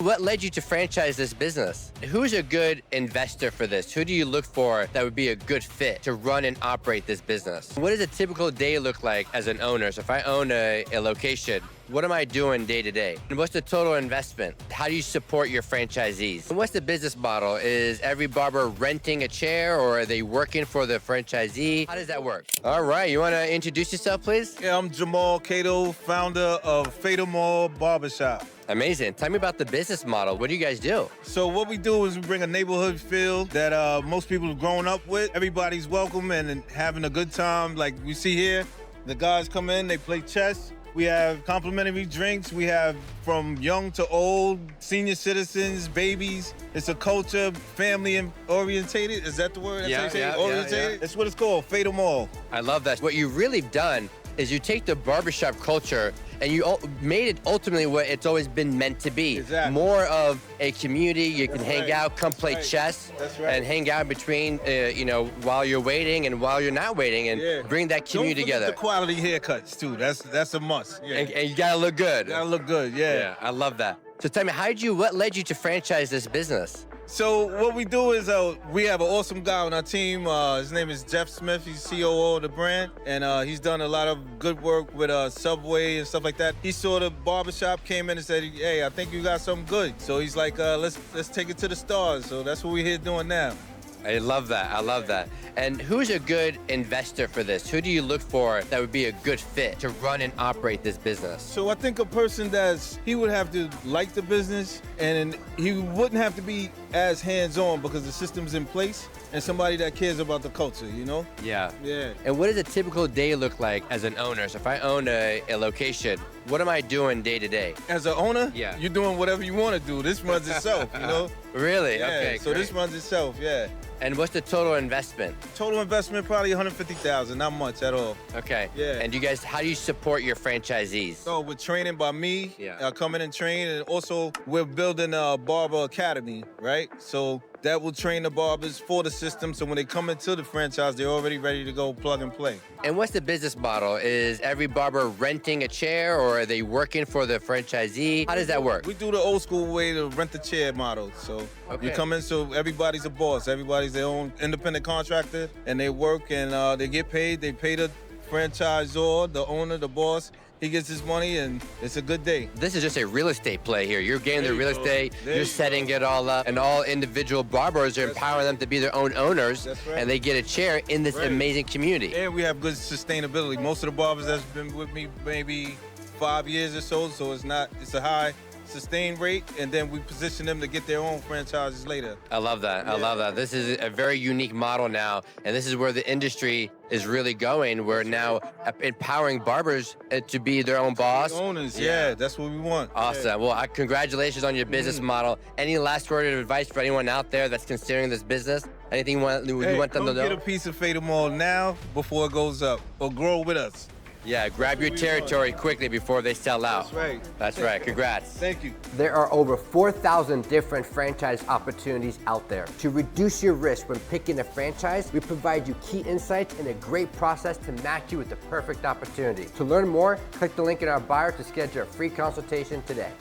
What led you to franchise this business? Who's a good investor for this? Who do you look for that would be a good fit to run and operate this business? What does a typical day look like as an owner? So if I own a location, what am I doing day to day? And what's the total investment? How do you support your franchisees? And what's the business model? Is every barber renting a chair or are they working for the franchisee? How does that work? All right, you wanna introduce yourself, please? Yeah, I'm Jamal Cato, founder of FadeEmall Barbershop. Amazing. Tell me about the business model. What do you guys do? So what we do is we bring a neighborhood feel that most people have grown up with. Everybody's welcome and having a good time. Like we see here, the guys come in, they play chess. We have complimentary drinks. We have from young to old, senior citizens, babies. It's a culture, family orientated. Is that the word? Orientated? That's what it's called, Fademall. I love that. What you've really done is you take the barbershop culture and you made it ultimately what it's always been meant to be. Exactly. More of a community. You can hang out, come That's play right. chess, That's right. and hang out between, while you're waiting and while you're not waiting, and bring that community Don't forget together. the quality haircuts too. That's a must. Yeah. And you gotta look good. Gotta look good. Yeah. I love that. So tell me, what led you to franchise this business? So what we do is we have an awesome guy on our team. His name is Jeff Smith. He's COO of the brand, and he's done a lot of good work with Subway and stuff like that. He saw the barbershop, came in and said, "Hey, I think you got something good." So he's like, "Let's take it to the stars." So that's what we're here doing now. I love that. I love that. And who's a good investor for this? Who do you look for that would be a good fit to run and operate this business? So I think a person he would have to like the business, and he wouldn't have to be as hands-on because the system's in place, and somebody that cares about the culture, you know? Yeah. Yeah. And what does a typical day look like as an owner? So if I own a location, what am I doing day to day? As an owner, Yeah. you're doing whatever you want to do. This runs itself, you know? Really? Yeah, Okay, so great. this runs itself, yeah. And what's the total investment? Total investment probably $150,000, not much at all. Okay. Yeah. And how do you support your franchisees? So we're training by me, Yeah. come in and train, and also we're building a barber academy, right? So that will train the barbers for the system, so when they come into the franchise, they're already ready to go plug and play. And what's the business model? Is every barber renting a chair or are they working for the franchisee? How does that work? We do the old school way to rent the chair model. So you come in, so everybody's a boss. Everybody's their own independent contractor, and they work and they get paid. They pay the franchisor, the owner, the boss. He gets his money, and it's a good day. This is just a real estate play here. You're getting the real estate, There you're you setting go. it all up, and all individual barbers are empowering them to be their own owners, That's right. and they get a chair in this Right. amazing community. And we have good sustainability. Most of the barbers that's been with me maybe 5 years or so it's a high sustained rate, and then we position them to get their own franchises later. I love that. I love that. This is a very unique model now, and this is where the industry is really going. We're now empowering barbers to be their own boss. The owners, yeah, that's what we want. Awesome. Yeah. Well, congratulations on your business model. Any last word of advice for anyone out there that's considering this business? Anything you want them Come to know? get a piece of FadeEmall now before it goes up, or grow with us. Yeah, grab your territory quickly before they sell out. That's right. That's right. Congrats. Thank you. There are over 4,000 different franchise opportunities out there. To reduce your risk when picking a franchise, we provide you key insights and a great process to match you with the perfect opportunity. To learn more, click the link in our bio to schedule a free consultation today.